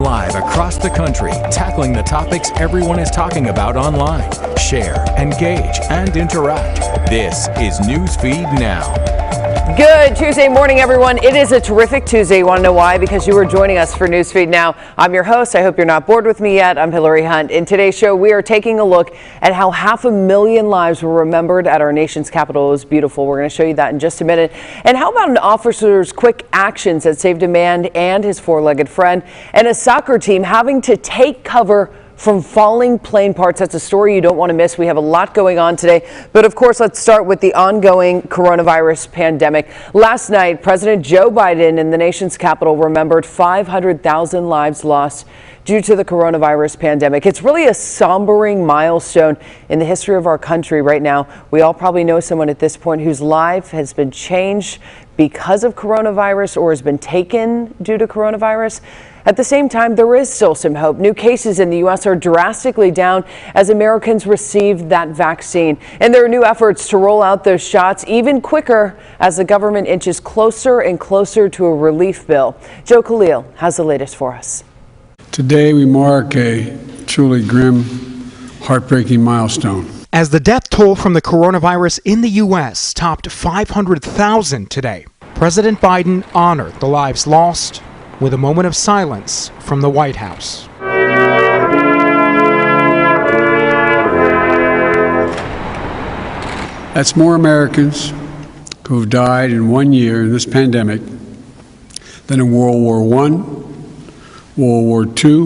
Live across the country, tackling the topics everyone is talking about online. Share, engage, and interact. This is Newsfeed Now. Good Tuesday morning, everyone. It is a terrific Tuesday. You want to know why? Because you are joining us for Newsfeed Now. I'm your host. I hope you're not bored with me yet. I'm Hillary Hunt. In today's show, we are taking a look at how 500,000 lives were remembered at our nation's capital. It was beautiful. We're going to show you that in just a minute. And how about an officer's quick actions that saved a man and his four-legged friend, and a soccer team having to take cover from falling plane parts. That's a story you don't want to miss. We have a lot going on today. But of course, let's start with the ongoing coronavirus pandemic. Last night, President Joe Biden in the nation's capital remembered 500,000 lives lost due to the coronavirus pandemic. It's really a sombering milestone in the history of our country right now. We all probably know someone at this point whose life has been changed because of coronavirus or has been taken due to coronavirus. At the same time, there is still some hope. New cases in the U.S. are drastically down as Americans receive that vaccine. And there are new efforts to roll out those shots even quicker as the government inches closer and closer to a relief bill. Joe Khalil has the latest for us. Today we mark a truly grim, heartbreaking milestone. As the death toll from the coronavirus in the U.S. topped 500,000 today, President Biden honored the lives lost with a moment of silence from the White House. That's more Americans who have died in 1 year in this pandemic than in World War I, World War II,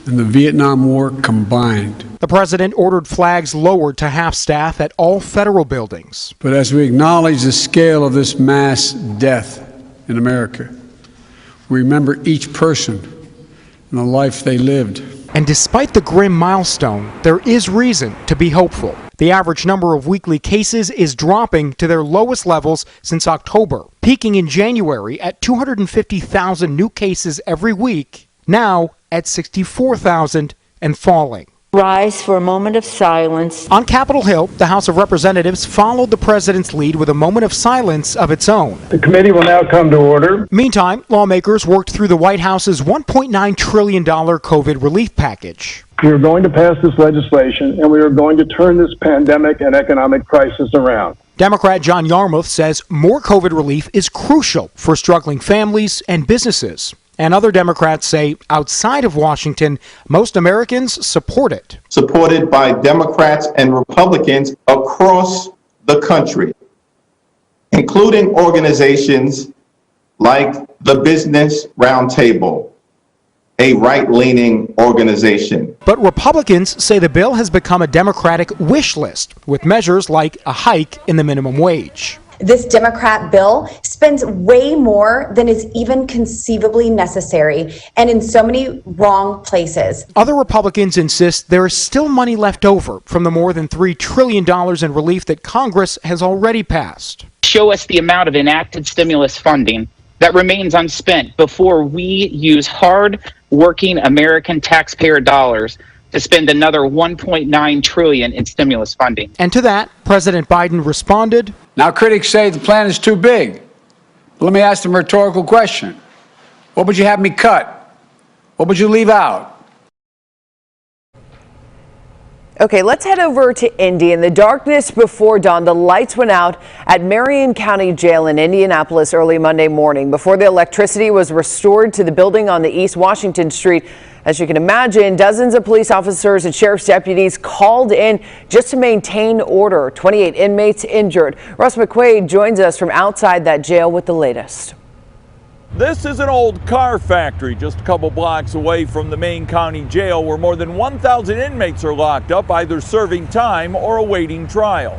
and the Vietnam War combined. The president ordered flags lowered to half-staff at all federal buildings. But as we acknowledge the scale of this mass death in America, we remember each person and the life they lived. And despite the grim milestone, there is reason to be hopeful. The average number of weekly cases is dropping to their lowest levels since October, peaking in January at 250,000 new cases every week, now at 64,000 and falling. Rise for a moment of silence. On Capitol Hill, the House of Representatives followed the president's lead with a moment of silence of its own. The committee will now come to order. Meantime, lawmakers worked through the White House's $1.9 trillion COVID relief package. We are going to pass this legislation, and we are going to turn this pandemic and economic crisis around. Democrat John Yarmuth says more COVID relief is crucial for struggling families and businesses. And other Democrats say outside of Washington, most Americans support it. Supported by Democrats and Republicans across the country, including organizations like the Business Roundtable, a right-leaning organization. But Republicans say the bill has become a Democratic wish list with measures like a hike in the minimum wage. This Democrat bill spends way more than is even conceivably necessary, and in so many wrong places. Other Republicans insist there is still money left over from the more than $3 trillion in relief that Congress has already passed. Show us the amount of enacted stimulus funding that remains unspent before we use hard-working American taxpayer dollars to spend another $1.9 trillion in stimulus funding. And to that, President Biden responded, Now critics say the plan is too big. But let me ask them a rhetorical question. What would you have me cut? What would you leave out? Okay, let's head over to Indy. In the darkness before dawn, the lights went out at Marion County Jail in Indianapolis early Monday morning before the electricity was restored to the building on the East Washington Street. As you can imagine, dozens of police officers and sheriff's deputies called in just to maintain order. 28 inmates injured. Russ McQuaid joins us from outside that jail with the latest. This is an old car factory just a couple blocks away from the main county jail where more than 1,000 inmates are locked up, either serving time or awaiting trial.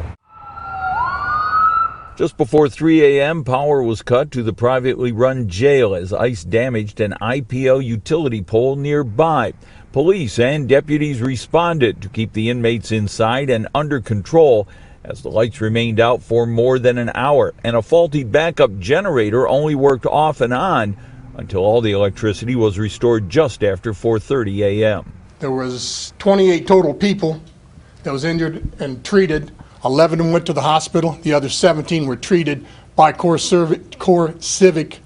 Just before 3 a.m., power was cut to the privately run jail as ice damaged an IPL utility pole nearby. Police and deputies responded to keep the inmates inside and under control as the lights remained out for more than an hour, and a faulty backup generator only worked off and on until all the electricity was restored just after 4:30 a.m. There was 28 total people that was injured and treated. 11 went to the hospital. The other 17 were treated by core civic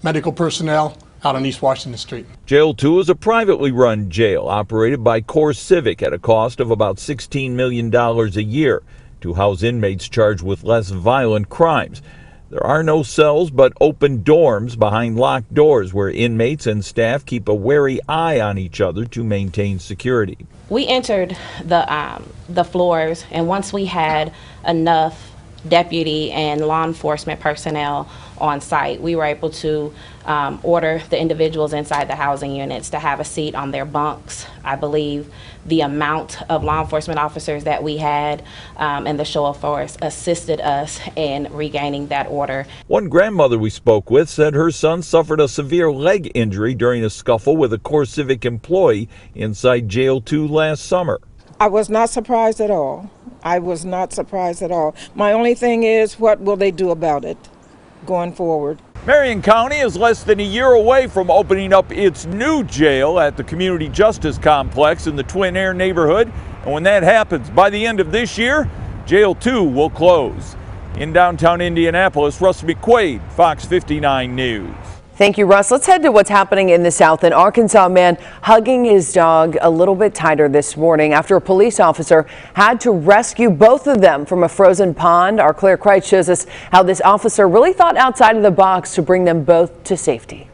medical personnel out on East Washington Street. Jail 2 is a privately run jail operated by Core Civic at a cost of about $16 million a year to house inmates charged with less violent crimes. There are no cells but open dorms behind locked doors where inmates and staff keep a wary eye on each other to maintain security. We entered the floors, and once we had enough deputy and law enforcement personnel on site, we were able to order the individuals inside the housing units to have a seat on their bunks. I believe the amount of law enforcement officers that we had and the show of force assisted us in regaining that order. One grandmother we spoke with said her son suffered a severe leg injury during a scuffle with a Core Civic employee inside Jail 2 last summer. I was not surprised at all. I was not surprised at all. My only thing is, what will they do about it going forward? Marion County is less than a year away from opening up its new jail at the Community Justice Complex in the Twin Air neighborhood. And when that happens, by the end of this year, Jail 2 will close. In downtown Indianapolis, Russ McQuaid, Fox 59 News. Thank you, Russ. Let's head to what's happening in the South. An Arkansas man hugging his dog a little bit tighter this morning after a police officer had to rescue both of them from a frozen pond. Our Claire Kreitz shows us how this officer really thought outside of the box to bring them both to safety.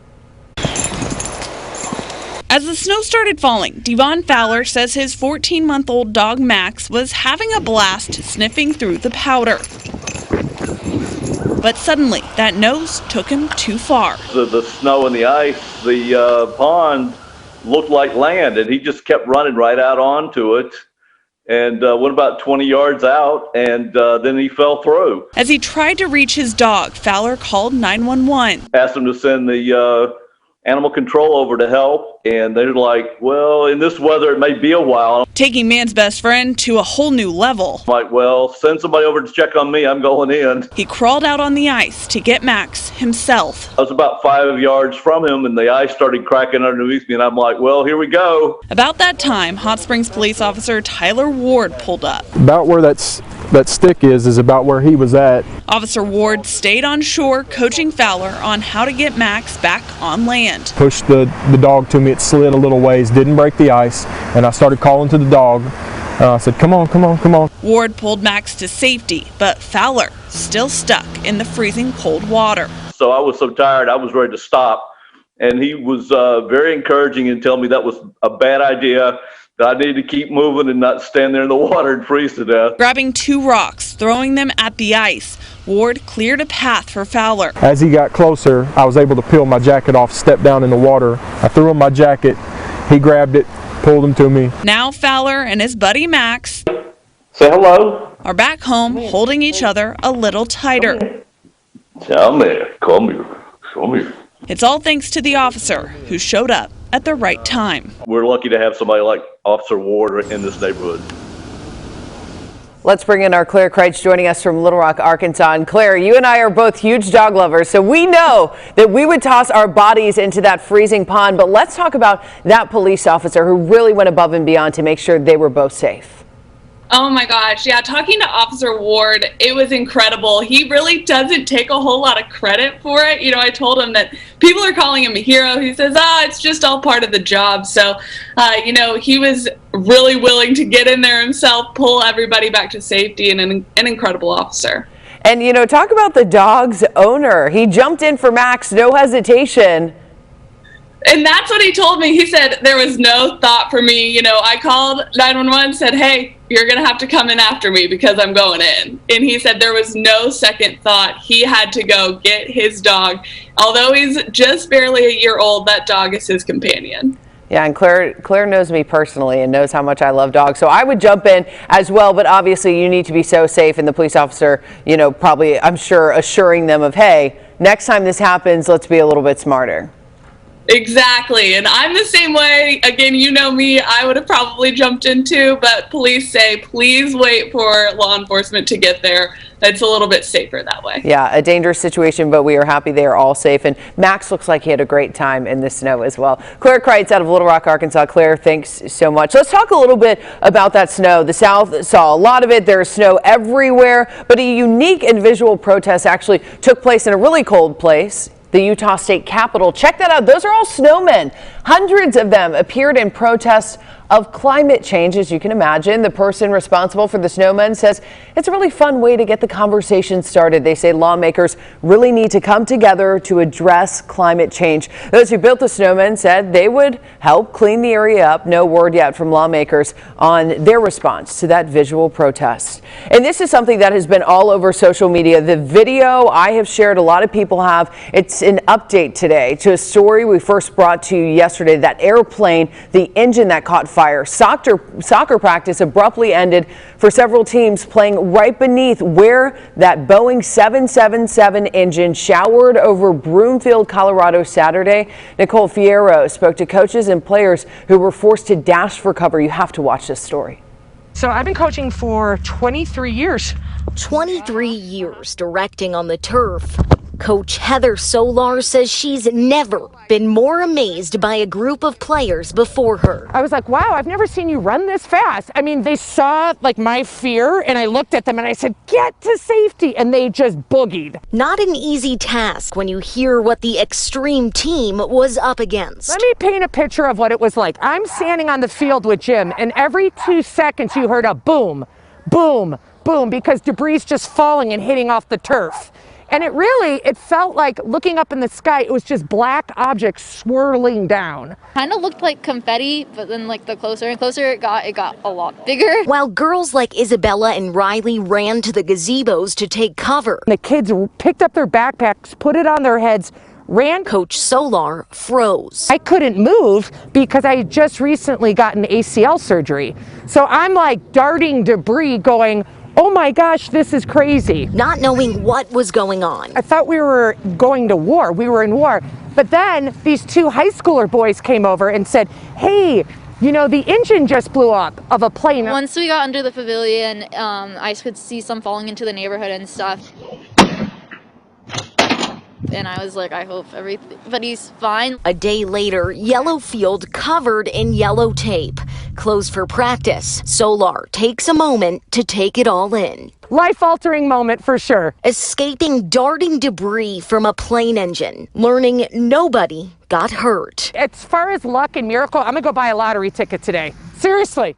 As the snow started falling, Devon Fowler says his 14-month-old dog Max was having a blast sniffing through the powder. But suddenly, that nose took him too far. The snow and the ice, the pond looked like land, and he just kept running right out onto it and went about 20 yards out, and then he fell through. As he tried to reach his dog, Fowler called 911. Asked him to send the animal control over to help, and they're like, well, in this weather it may be a while. Taking man's best friend to a whole new level. I'm like, well, send somebody over to check on me, I'm going in. He crawled out on the ice to get Max himself. I was about 5 yards from him, and the ice started cracking underneath me, and I'm like, well, here we go. About that time, Hot Springs police officer Tyler Ward pulled up. About where that stick is about where he was at. Officer Ward stayed on shore coaching Fowler on how to get Max back on land. Pushed the dog to me, it slid a little ways, didn't break the ice, and I started calling to the dog. I said, come on, come on, come on. Ward pulled Max to safety, but Fowler still stuck in the freezing cold water. So I was so tired, I was ready to stop, and he was very encouraging and telling me that was a bad idea, that I needed to keep moving and not stand there in the water and freeze to death. Grabbing two rocks, throwing them at the ice, Ward cleared a path for Fowler. As he got closer, I was able to peel my jacket off, step down in the water. I threw him my jacket, he grabbed it, pulled him to me. Now Fowler and his buddy Max say hello. Are back home holding each other a little tighter. Come here, come here, come here. It's all thanks to the officer who showed up at the right time. We're lucky to have somebody like Officer Ward in this neighborhood. Let's bring in our Claire Kreitz joining us from Little Rock, Arkansas. And Claire, you and I are both huge dog lovers, so we know that we would toss our bodies into that freezing pond. But let's talk about that police officer who really went above and beyond to make sure they were both safe. Oh my gosh, yeah, talking to Officer Ward, it was incredible. He really doesn't take a whole lot of credit for it. You know, I told him that people are calling him a hero. He says, it's just all part of the job. So, you know, he was really willing to get in there himself, pull everybody back to safety, and an incredible officer. And, you know, talk about the dog's owner. He jumped in for Max, no hesitation. And that's what he told me. He said there was no thought for me. You know, I called 911, said, hey, you're going to have to come in after me because I'm going in. And he said there was no second thought. He had to go get his dog. Although he's just barely a year old, that dog is his companion. Yeah, and Claire knows me personally and knows how much I love dogs. So I would jump in as well, but obviously you need to be so safe. And the police officer, you know, probably, I'm sure, assuring them of, hey, next time this happens, let's be a little bit smarter. Exactly, and I'm the same way. Again, you know me, I would have probably jumped in too, but police say please wait for law enforcement to get there. It's a little bit safer that way. Yeah, a dangerous situation, but we are happy they are all safe. And Max looks like he had a great time in the snow as well. Claire Kreitz out of Little Rock, Arkansas. Claire, thanks so much. Let's talk a little bit about that snow. The South saw a lot of it. There's snow everywhere, but a unique and visual protest actually took place in a really cold place the Utah State Capitol. Check that out. Those are all snowmen. Hundreds of them appeared in protest of climate change. As you can imagine, the person responsible for the snowmen says it's a really fun way to get the conversation started. They say lawmakers really need to come together to address climate change. Those who built the snowmen said they would help clean the area up. No word yet from lawmakers on their response to that visual protest. And this is something that has been all over social media. The video I have shared, a lot of people have. It's an update today to a story we first brought to you yesterday. That airplane, the engine that caught fire. Soccer practice abruptly ended for several teams playing right beneath where that Boeing 777 engine showered over Broomfield, Colorado Saturday. Nicole Fierro spoke to coaches and players who were forced to dash for cover. You have to watch this story. So I've been coaching for 23 years. 23 years directing on the turf. Coach Heather Solar says she's never been more amazed by a group of players before her. I was like, wow, I've never seen you run this fast. I mean, they saw like my fear and I looked at them and I said, get to safety. And they just boogied. Not an easy task when you hear what the extreme team was up against. Let me paint a picture of what it was like. I'm standing on the field with Jim and every 2 seconds you heard a boom, boom, boom, because debris is just falling and hitting off the turf. And it felt like looking up in the sky, it was just black objects swirling down. Kind of looked like confetti, but then like the closer and closer it got a lot bigger. While girls like Isabella and Riley ran to the gazebos to take cover. The kids picked up their backpacks, put it on their heads, ran. Coach Solar froze. I couldn't move because I had just recently gotten ACL surgery. So I'm like darting debris going, oh my gosh, this is crazy. Not knowing what was going on. I thought we were going to war. We were in war. But then these 2 high schooler boys came over and said, hey, you know, the engine just blew up of a plane. Once we got under the pavilion, I could see some falling into the neighborhood and stuff. And I was like, I hope everybody's fine. A day later, yellow field covered in yellow tape. Closed for practice. Solar takes a moment to take it all in. Life-altering moment for sure. Escaping darting debris from a plane engine. Learning nobody got hurt. As far as luck and miracle, I'm going to go buy a lottery ticket today. Seriously.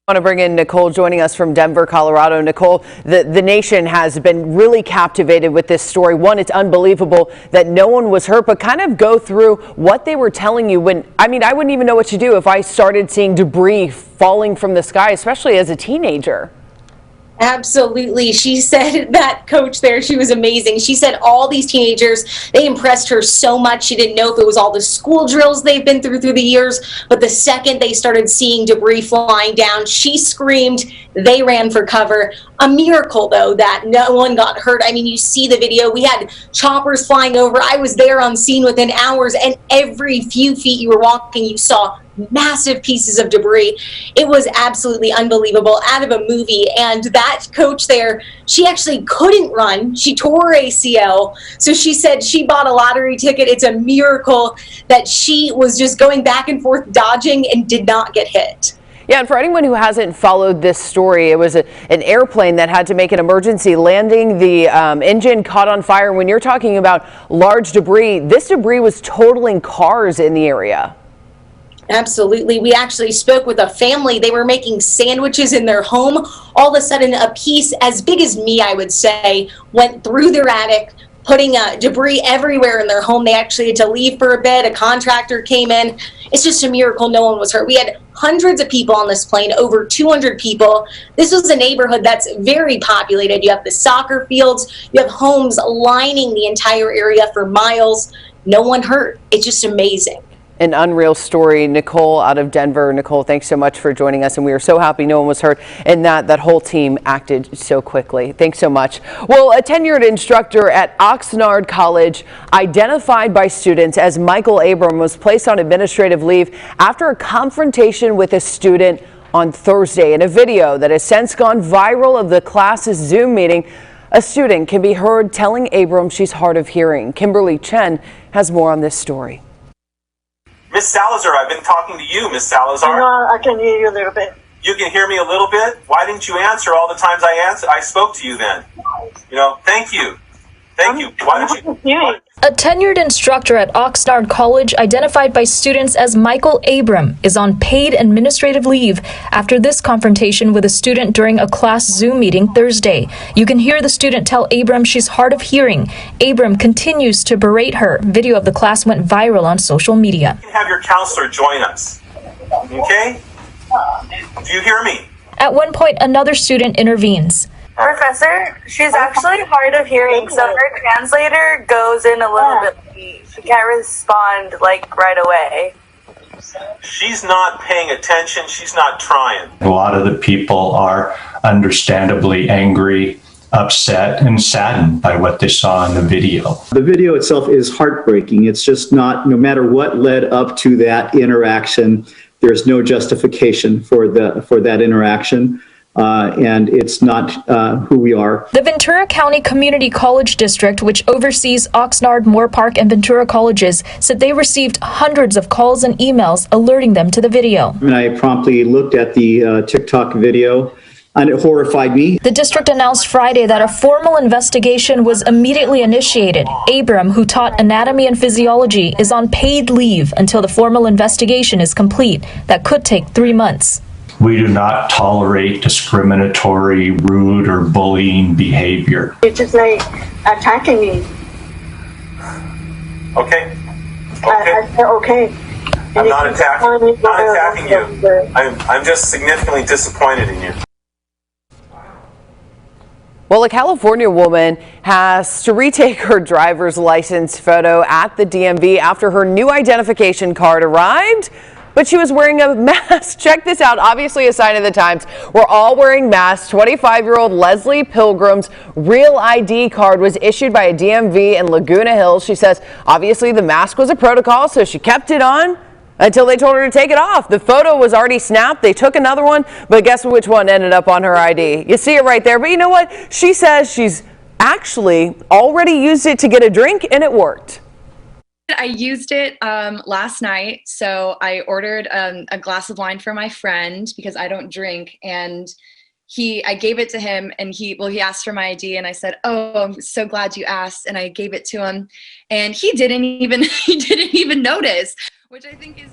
I want to bring in Nicole joining us from Denver, Colorado. Nicole, the nation has been really captivated with this story. One, it's unbelievable that no one was hurt, but kind of go through what they were telling you when, I mean, I wouldn't even know what to do if I started seeing debris falling from the sky, especially as a teenager. Absolutely. She said that coach there, she was amazing. She said all these teenagers, they impressed her so much. She didn't know if it was all the school drills they've been through the years, but the second they started seeing debris flying down, she screamed, they ran for cover. A miracle, though, that no one got hurt. I mean, you see the video. We had choppers flying over. I was there on scene within hours, and every few feet you were walking, you saw massive pieces of debris. It was absolutely unbelievable, out of a movie. And that coach there, she actually couldn't run. She tore her ACL. So she said she bought a lottery ticket. It's a miracle that she was just going back and forth dodging and did not get hit. Yeah, and for anyone who hasn't followed this story, it was an airplane that had to make an emergency landing. The engine caught on fire. When you're talking about large debris, this debris was totaling cars in the area. Absolutely. We actually spoke with a family. They were making sandwiches in their home. All of a sudden, a piece as big as me, I would say, went through their attic, putting debris everywhere in their home. They actually had to leave for a bit. A contractor came in. It's just a miracle no one was hurt. We had hundreds of people on this plane, over 200 people. This was a neighborhood that's very populated. You have the soccer fields. You have homes lining the entire area for miles. No one hurt. It's just amazing. An unreal story. Nicole out of Denver. Nicole, thanks so much for joining us, and we are so happy no one was hurt and that whole team acted so quickly. Thanks so much. Well, a tenured instructor at Oxnard College identified by students as Michael Abram was placed on administrative leave after a confrontation with a student on Thursday. In a video that has since gone viral of the class's Zoom meeting, a student can be heard telling Abram she's hard of hearing. Kimberly Chen has more on this story. Miss Salazar, I've been talking to you, Miss Salazar. No, I can hear you a little bit. You can hear me a little bit? Why didn't you answer all the times I spoke to you then? You know, thank you. Thank you. Why don't you? A tenured instructor at Oxnard College, identified by students as Michael Abram, is on paid administrative leave after this confrontation with a student during a class Zoom meeting Thursday. You can hear the student tell Abram she's hard of hearing. Abram continues to berate her. Video of the class went viral on social media. You can have your counselor join us. Okay? Do you hear me? At one point, another student intervenes. Professor, she's actually hard of hearing, so her translator goes in a little bit late. She can't respond like right away. She's not paying attention. She's not trying. A lot of the people are understandably angry, upset, and saddened by what they saw in the video. The video itself is heartbreaking. It's just not, no matter what led up to that interaction, there's no justification for that interaction. And it's not who we are. The Ventura County Community College District, which oversees Oxnard, Moore Park, and Ventura colleges, said they received hundreds of calls and emails alerting them to the video. And I promptly looked at the TikTok video, and it horrified me. The district announced Friday that a formal investigation was immediately initiated. Abram, who taught anatomy and physiology, is on paid leave until the formal investigation is complete. That could take 3 months. We do not tolerate discriminatory, rude, or bullying behavior. It's just like attacking me. Okay? Okay. I'm not attacking you. I'm just significantly disappointed in you. Well, a California woman has to retake her driver's license photo at the DMV after her new identification card arrived, but she was wearing a mask. Check this out. Obviously a sign of the times. We're all wearing masks. 25-year-old Leslie Pilgrim's real ID card was issued by a DMV in Laguna Hills. She says obviously the mask was a protocol, so she kept it on until they told her to take it off. The photo was already snapped. They took another one, but guess which one ended up on her ID? You see it right there. But you know what? She says she's actually already used it to get a drink, and it worked. I used it last night, so I ordered a glass of wine for my friend because I don't drink, and I gave it to him, and he asked for my ID, and I said, "Oh, I'm so glad you asked," and I gave it to him, and he didn't even notice, which I think is.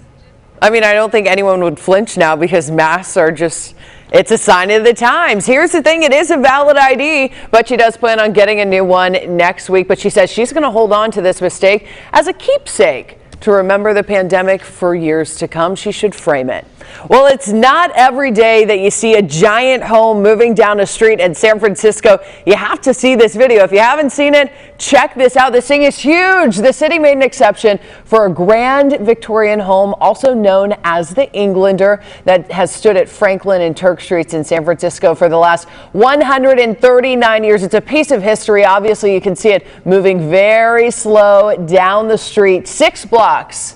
I mean, I don't think anyone would flinch now because masks are just. It's a sign of the times. Here's the thing. It is a valid ID, but she does plan on getting a new one next week. But she says she's going to hold on to this mistake as a keepsake to remember the pandemic for years to come. She should frame it. Well, it's not every day that you see a giant home moving down a street in San Francisco. You have to see this video. If you haven't seen it, check this out. This thing is huge. The city made an exception for a grand Victorian home, also known as the Englander, that has stood at Franklin and Turk Streets in San Francisco for the last 139 years. It's a piece of history. Obviously, you can see it moving very slow down the street, 6 blocks,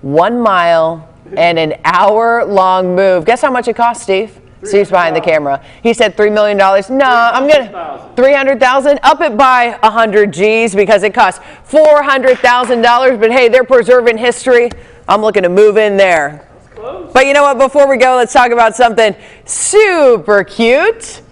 1 mile, and an hour-long move. Guess how much it cost, Steve? Steve's behind the camera. He said $3 million. No, I'm gonna 300,000. Up it by 100 G's because it costs $400,000. But hey, they're preserving history. I'm looking to move in there. But you know what? Before we go, let's talk about something super cute.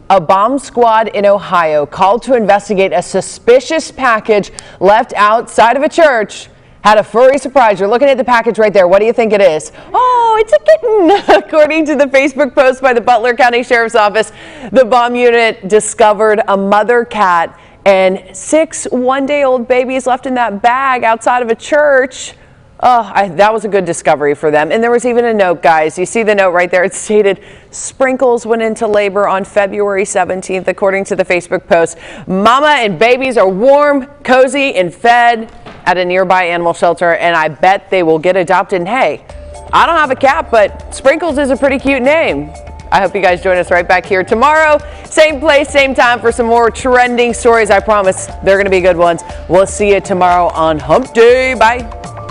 A bomb squad in Ohio called to investigate a suspicious package left outside of a church. Had a furry surprise. You're looking at the package right there. What do you think it is? Oh, it's a kitten. According to the Facebook post by the Butler County Sheriff's Office, the bomb unit discovered a mother cat and 6 one-day-old babies left in that bag outside of a church. Oh, that was a good discovery for them. And there was even a note, guys. You see the note right there. It stated, Sprinkles went into labor on February 17th, according to the Facebook post. Mama and babies are warm, cozy, and fed at a nearby animal shelter, and I bet they will get adopted. And hey, I don't have a cat, but Sprinkles is a pretty cute name. I hope you guys join us right back here tomorrow. Same place, same time for some more trending stories. I promise they're going to be good ones. We'll see you tomorrow on Hump Day. Bye.